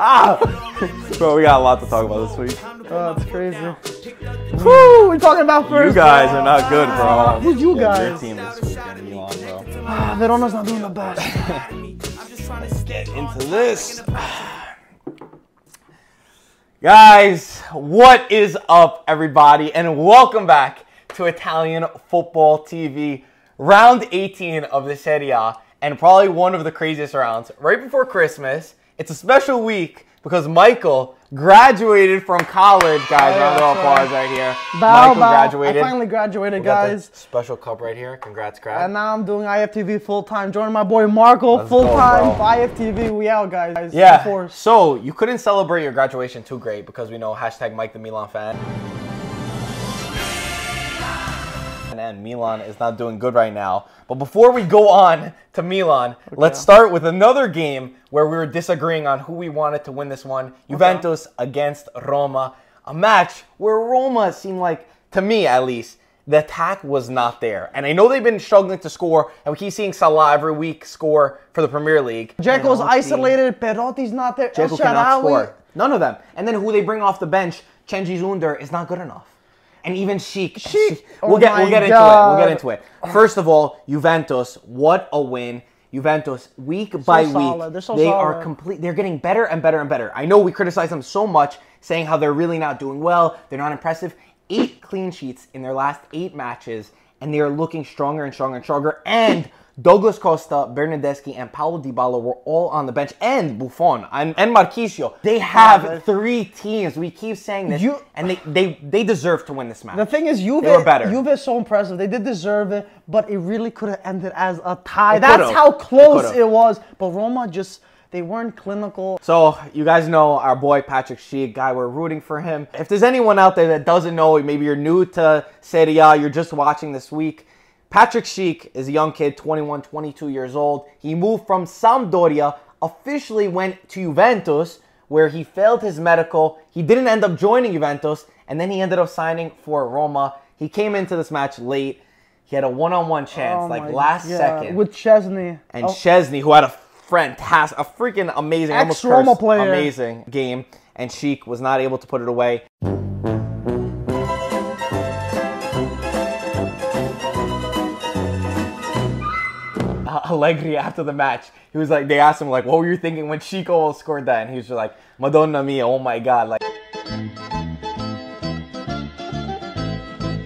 Bro, we got a lot to talk about this week. Oh, it's crazy. Woo! We're talking about first. You guys are not good, bro. Who's you guys? Your team this weekend, Milan, bro. Verona's not doing the best. Let's get into this. Guys, what is up, everybody? And welcome back to Italian Football TV. Round 18 of the Serie, and probably one of the craziest rounds. Right before Christmas. It's a special week because Michael graduated from college, guys. Round of applause right here. Michael graduated. I finally graduated, guys. Special cup right here. Congrats, Crab. And now I'm doing IFTV full-time. Joining my boy Marco full-time. IFTV, we out, guys. Yeah, so you couldn't celebrate your graduation too great because we know hashtag Mike the Milan fan. And Milan is not doing good right now. But before we go on to Milan, let's start with another game where we were disagreeing on who we wanted to win this one. Juventus against Roma. A match where Roma seemed like, to me at least, the attack was not there. And I know they've been struggling to score, and we keep seeing Salah every week score for the Premier League. Dzeko's isolated, Perotti's not there. Dzeko cannot score. None of them. And then who they bring off the bench, Cengiz Under, is not good enough. And even Sheik. We'll get into it. First of all, Juventus, what a win. Juventus, week by week, they are complete. They're getting better and better and better. I know we criticize them so much, saying how they're really not doing well. They're not impressive. 8 clean sheets in their last 8 matches, and they are looking stronger and stronger and stronger. And Douglas Costa, Bernardeschi, and Paulo Dybala were all on the bench, and Buffon and Marchisio. They have 3 teams. We keep saying this, and they deserve to win this match. The thing is, Juve is so impressive. They did deserve it, but it really could have ended as a tie. That's how close it was. But Roma just, they weren't clinical. So, you guys know our boy Patrick Schick, guy, we're rooting for him. If there's anyone out there that doesn't know, maybe you're new to Serie A, you're just watching this week, Patrick Schick is a young kid, 21, 22 years old. He moved from Sampdoria, officially went to Juventus, where he failed his medical. He didn't end up joining Juventus, and then he ended up signing for Roma. He came into this match late. He had a one-on-one chance, last second. With Szczesny. And Szczesny, who had a freaking amazing, ex-Roma player. Amazing game. And Schick was not able to put it away. Allegri after the match, he was like, they asked him like, what were you thinking when Chico scored that? And he was just like, Madonna mia, oh my God, like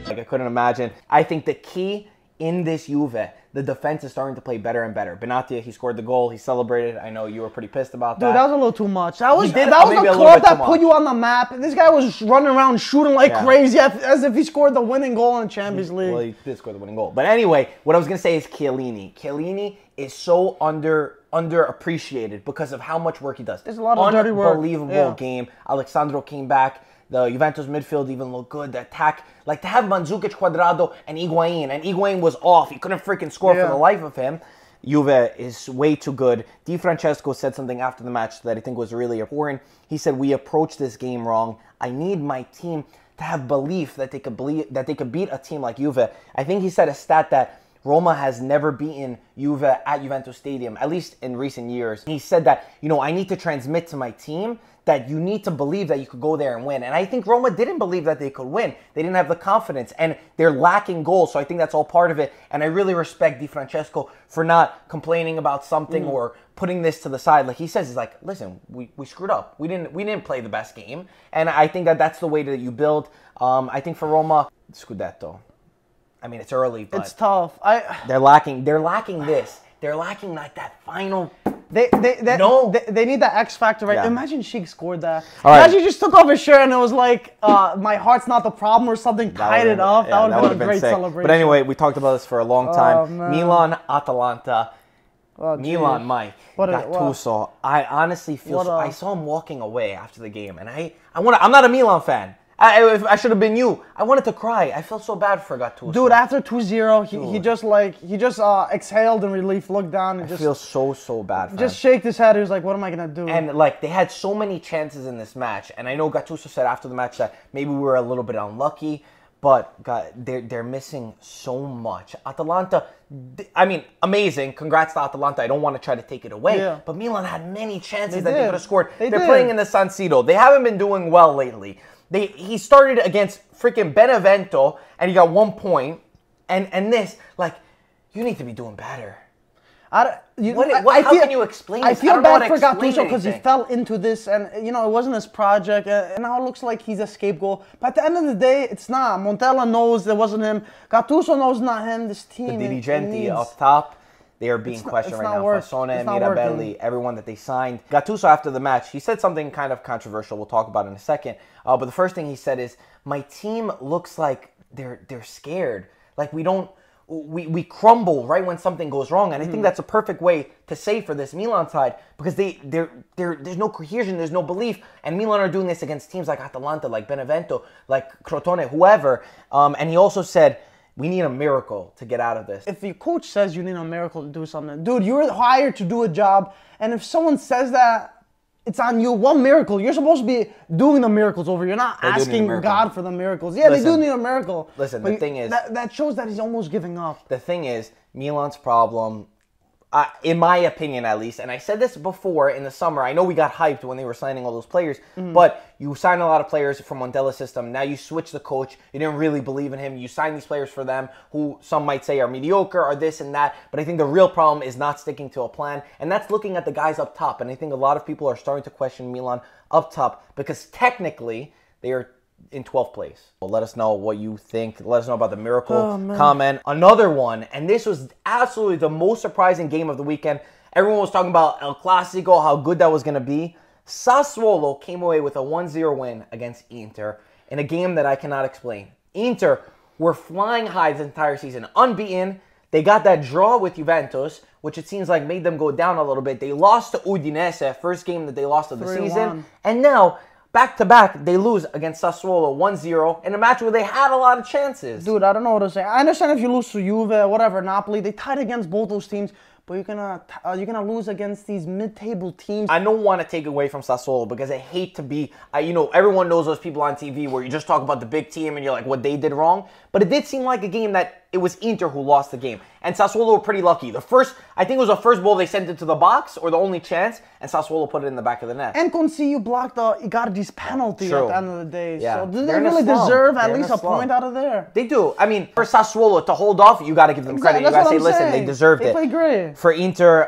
I couldn't imagine. I think the key in this Juve, the defense is starting to play better and better. Benatia, he scored the goal, he celebrated. I know you were pretty pissed about that. Dude, that was a little too much. That was the club that put you on the map. This guy was running around shooting like crazy as if he scored the winning goal in the Champions League. Well, he did score the winning goal. But anyway, what I was going to say is Chiellini. Chiellini is so underappreciated because of how much work he does. There's a lot of dirty work. Unbelievable game. Alexandro came back. The Juventus midfield even looked good. The attack, like to have Mandzukic, Cuadrado, and Higuain was off. He couldn't freaking score for the life of him. Juve is way too good. Di Francesco said something after the match that I think was really important. He said, "We approached this game wrong. I need my team to have belief that they could beat a team like Juve." I think he said a stat that Roma has never beaten Juve at Juventus Stadium, at least in recent years. He said that, I need to transmit to my team that you need to believe that you could go there and win. And I think Roma didn't believe that they could win. They didn't have the confidence, and they're lacking goals. So I think that's all part of it. And I really respect Di Francesco for not complaining about something or putting this to the side. Like he says, he's like, listen, we screwed up. We didn't play the best game. And I think that's the way that you build. I think for Roma, Scudetto. I mean, it's early, but it's tough. They're lacking this. They're lacking like that final. They need that X factor, right? Yeah. Imagine Sheik scored that. Imagine he just took off his shirt and it was like, my heart's not the problem or something, tied it off. That would have been a great celebration. But anyway, we talked about this for a long time. Milan, Atalanta. Milan, Mike, Gattuso. I honestly feel I saw him walking away after the game, and I'm not a Milan fan. I should have been you. I wanted to cry. I felt so bad for Gattuso. Dude, after 2-0, he just exhaled in relief, looked down, and I feel so bad for him. Just shaked his head. He was like, "What am I gonna do?" And they had so many chances in this match, and I know Gattuso said after the match that maybe we were a little bit unlucky, But God, they're missing so much. Atalanta, I mean, amazing. Congrats to Atalanta. I don't want to try to take it away. But Milan had many chances that they could have scored. They're playing in the San Siro. They haven't been doing well lately. He started against freaking Benevento, and he got 1 point. And this, like, you need to be doing better. How can you explain this? I feel bad for Gattuso because he fell into this, and it wasn't his project, and now it looks like he's a scapegoat. But at the end of the day, it's not. Montella knows it wasn't him. Gattuso knows not him. This team, the dirigenti up top, they are being questioned right now. Fasone, Mirabelli, everyone that they signed. Gattuso after the match, he said something kind of controversial. We'll talk about it in a second. But the first thing he said is, "My team looks like they're scared. Like we crumble right when something goes wrong." And I think that's a perfect way to say for this Milan side, because there's no cohesion, there's no belief. And Milan are doing this against teams like Atalanta, like Benevento, like Crotone, whoever. And he also said, we need a miracle to get out of this. If your coach says you need a miracle to do something, dude, you're hired to do a job. And if someone says that, it's on you. One miracle. You're supposed to be doing the miracles over. You're not asking God for the miracles. Yeah, they do need a miracle. Listen, the thing is... That shows that he's almost giving up. The thing is, Milan's problem, in my opinion at least, and I said this before in the summer, I know we got hyped when they were signing all those players, but you signed a lot of players from Montella's system. Now you switch the coach. You didn't really believe in him. You signed these players for them who some might say are mediocre or this and that. But I think the real problem is not sticking to a plan. And that's looking at the guys up top. And I think a lot of people are starting to question Milan up top because technically they are in 12th place. Well, let us know what you think. Let us know about the miracle comment. Another one, and this was absolutely the most surprising game of the weekend. Everyone was talking about El Clasico, how good that was going to be. Sassuolo came away with a 1-0 win against Inter in a game that I cannot explain. Inter were flying high this entire season, unbeaten. They got that draw with Juventus, which it seems like made them go down a little bit. They lost to Udinese, first game that they lost of the season. And now, back-to-back, they lose against Sassuolo 1-0 in a match where they had a lot of chances. Dude, I don't know what to say. I understand if you lose to Juve, whatever, Napoli. They tied against both those teams. But you're gonna lose against these mid-table teams. I don't want to take away from Sassuolo because I hate to be, everyone knows those people on TV where you just talk about the big team and you're like, what they did wrong. But it did seem like a game that it was Inter who lost the game. And Sassuolo were pretty lucky. I think it was the first ball they sent it to the box, or the only chance, and Sassuolo put it in the back of the net. And Consiglio blocked Icardi's penalty at the end of the day. Yeah. So do they really deserve at least a point out of there? They do. I mean, for Sassuolo to hold off, you got to give them credit. You got to say, listen, they deserved it. They played great. For Inter,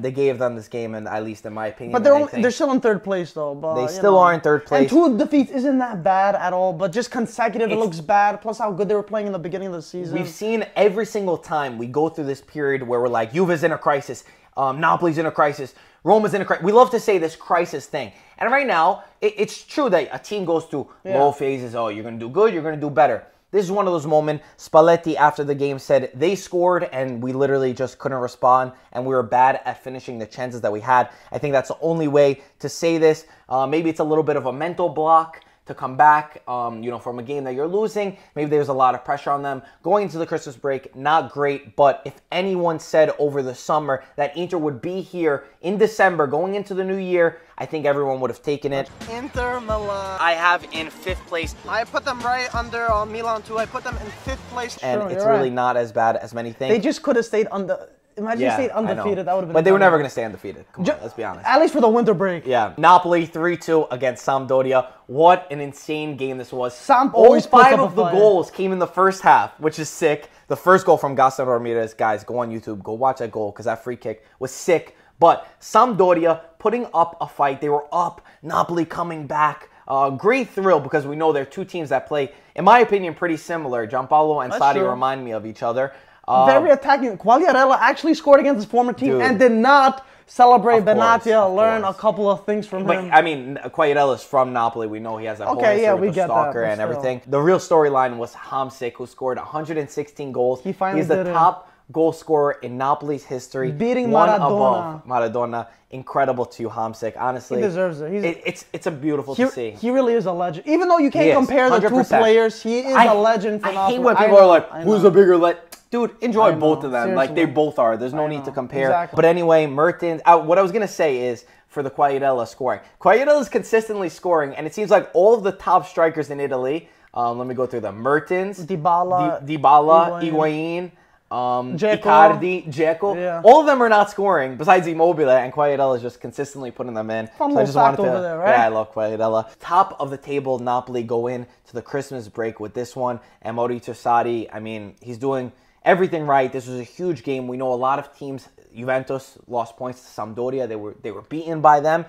they gave them this game, and at least in my opinion. But they're still in third place, though. But, they still are in third place. And 2 defeats isn't that bad at all, but just consecutive, it looks bad. Plus how good they were playing in the beginning of the season. We've seen every single time we go through this period where we're like, Juve's in a crisis, Napoli's in a crisis, Roma's in a crisis. We love to say this crisis thing. And right now, it's true that a team goes through low phases. Oh, you're going to do good, you're going to do better. This is one of those moments. Spalletti, after the game, said they scored and we literally just couldn't respond, and we were bad at finishing the chances that we had. I think that's the only way to say this. Maybe it's a little bit of a mental block to come back, from a game that you're losing. Maybe there's a lot of pressure on them. Going into the Christmas break, not great, but if anyone said over the summer that Inter would be here in December, going into the new year, I think everyone would have taken it. Inter Milan. I have in 5th place. I put them right under Milan too. I put them in 5th place. And it's really not as bad as many think. They just could have stayed under. Imagine you stayed undefeated. That would have been. But they were never going to stay undefeated. Come on, let's be honest. At least for the winter break. Yeah. Napoli 3-2 against Sampdoria. What an insane game this was. All 5 of the goals came in the first half, which is sick. The first goal from Gaston Ramirez, guys, go on YouTube, go watch that goal because that free kick was sick. But Sampdoria putting up a fight. They were up. Napoli coming back. Great thrill because we know they're 2 teams that play, in my opinion, pretty similar. Gianpaolo and Sadi remind me of each other. Very attacking. Quagliarella actually scored against his former team and did not celebrate Benatia, learn a couple of things from him. I mean, Quagliarella's from Napoli. We know he has that whole history with the stalker and everything. The real storyline was Hamsik, who scored 116 goals. He's the top goal scorer in Napoli's history. Beating one Maradona. above Maradona. Incredible to you, Hamsik. Honestly, he deserves it. It's a beautiful to see. He really is a legend. Even though you can't compare the 2 players, he is a legend for Napoli. I hate when people are like, who's a bigger legend? Dude, enjoy both of them. Seriously. Like, they both are. There's no need to compare. Exactly. But anyway, Mertens, what I was going to say is, for the Quagliarella scoring. Quagliarella's consistently scoring, and it seems like all of the top strikers in Italy Let me go through them. Mertens, Dybala, Higuain, Icardi, Dzeko. Yeah. All of them are not scoring besides Immobile, and Quagliarella is just consistently putting them in. Fun little fact over there, right? Yeah, I love Quagliarella. Top of the table, Napoli go in to the Christmas break with this one. And Maurizio Sarri, I mean, he's doing everything right. This was a huge game. We know a lot of teams. Juventus lost points to Sampdoria. They were beaten by them.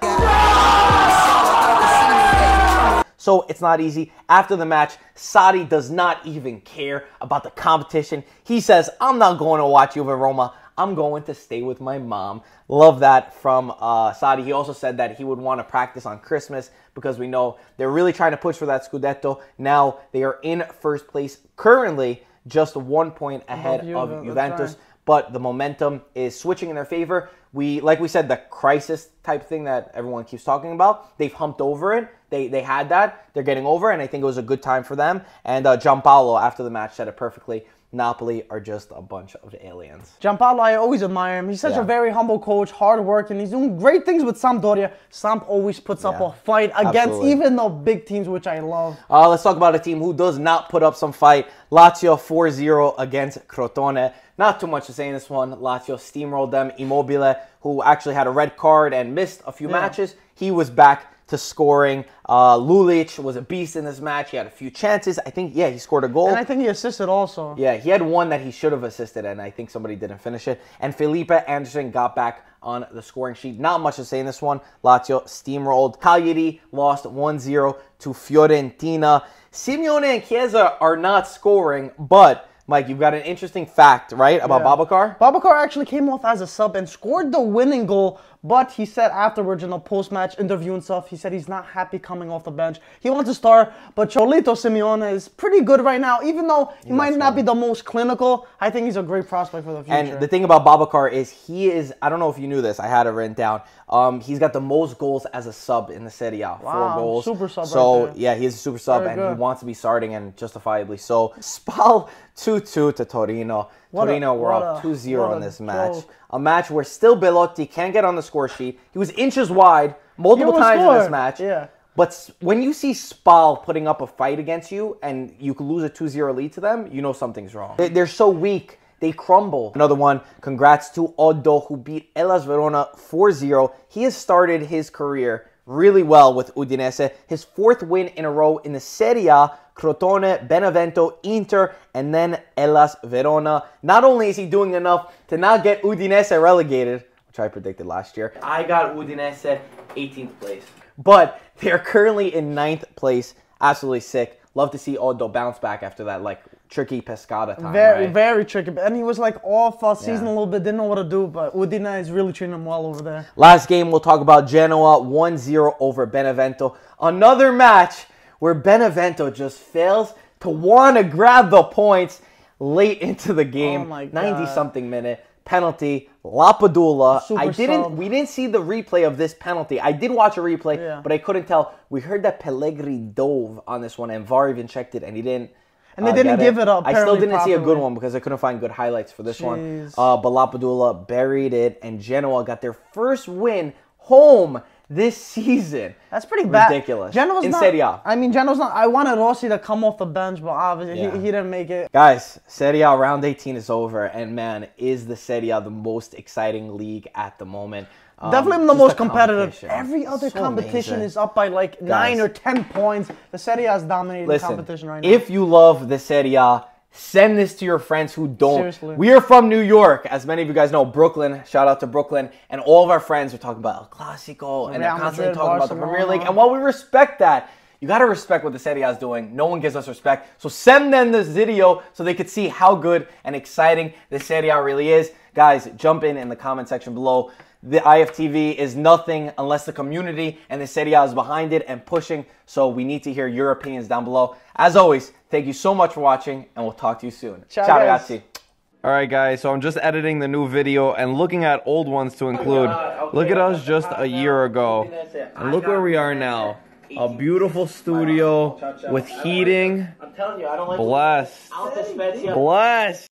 So it's not easy. After the match, Sarri does not even care about the competition. He says, I'm not going to watch Juve Roma. I'm going to stay with my mom. Love that from Sarri. He also said that he would want to practice on Christmas because we know they're really trying to push for that Scudetto. Now they are in first place currently, just 1 point ahead of Juventus. But the momentum is switching in their favor. Like we said, the crisis type thing that everyone keeps talking about, they've humped over it. They had that. They're getting over it, and I think it was a good time for them. And Gianpaolo, after the match, said it perfectly. Napoli are just a bunch of aliens. Gianpaolo, I always admire him. He's such a very humble coach, hard work, and he's doing great things with Sampdoria. Samp always puts up a fight against even the big teams, which I love. Let's talk about a team who does not put up some fight. Lazio 4-0 against Crotone. Not too much to say in this one. Lazio steamrolled them. Immobile, who actually had a red card and missed a few matches, he was back to scoring. Lulic was a beast in this match. He had a few chances. I think, he scored a goal. And I think he assisted also. Yeah, he had one that he should have assisted, and I think somebody didn't finish it. And Felipe Anderson got back on the scoring sheet. Not much to say in this one. Lazio steamrolled. Cagliari lost 1-0 to Fiorentina. Simeone and Chiesa are not scoring, but Mike, you've got an interesting fact, right, about Babacar? Babacar actually came off as a sub and scored the winning goal, but he said afterwards in a post-match interview and stuff, he said he's not happy coming off the bench. He wants to start, but Cholito Simeone is pretty good right now. Even though he might not be the most clinical, I think he's a great prospect for the future. And the thing about Babacar is he is, I don't know if you knew this, I had it written down, he's got the most goals as a sub in the Serie A. Wow, 4 goals. Super sub So, right there. he's a super sub, and he wants to be starting, and justifiably so. Spal 2-2 to Torino. Torino were up 2-0 in this match. Joke. A match where still Belotti can't get on the score sheet. He was inches wide multiple times in this match. Yeah. But when you see Spal putting up a fight against you and you could lose a 2-0 lead to them, you know something's wrong. They're so weak. They crumble. Another one, congrats to Oddo, who beat Hellas Verona 4-0. He has started his career really well with Udinese. His 4th win in a row in the Serie A. Crotone, Benevento, Inter, and then Hellas Verona. Not only is he doing enough to not get Udinese relegated, which I predicted last year, I got Udinese 18th place. But they're currently in 9th place. Absolutely sick. Love to see Oddo bounce back after that, like, tricky Pescara time, Very tricky. And he was, like, off season a little bit, didn't know what to do, but Udine is really treating him well over there. Last game, we'll talk about Genoa, 1-0 over Benevento. Another match where Benevento just fails to want to grab the points late into the game. Oh my God. 90-something minute. Penalty. Lapadula. We didn't see the replay of this penalty. I did watch a replay, but I couldn't tell. We heard that Pellegrini dove on this one, and VAR even checked it, and he didn't. And they didn't give it up. I still didn't see a good one because I couldn't find good highlights for this one. But Lapadula buried it, and Genoa got their first win home this season. That's pretty bad. Ridiculous. Genoa's in not, Serie A. I mean, Genoa's not. I wanted Rossi to come off the bench, but obviously he didn't make it. Guys, Serie A round 18 is over, and man, is the Serie A the most exciting league at the moment. Definitely the most competitive. Every other competition is up by like 9 or 10 points. The Serie A is dominating the competition right now. If you love the Serie A, send this to your friends who don't. Seriously. We are from New York. As many of you guys know, Brooklyn. Shout out to Brooklyn. And all of our friends are talking about El Clasico. And they're constantly talking about the Premier League. And while we respect that, you got to respect what the Serie A is doing. No one gives us respect. So send them this video so they could see how good and exciting the Serie A really is. Guys, jump in the comment section below. The IFTV is nothing unless the community and the Serie A is behind it and pushing. So we need to hear your opinions down below. As always, thank you so much for watching, and we'll talk to you soon. Ciao, ragazzi. All right, guys, so I'm just editing the new video and looking at old ones to include. Look at us just a year ago, and look where we are now. A beautiful studio with heating. Blessed. Blessed.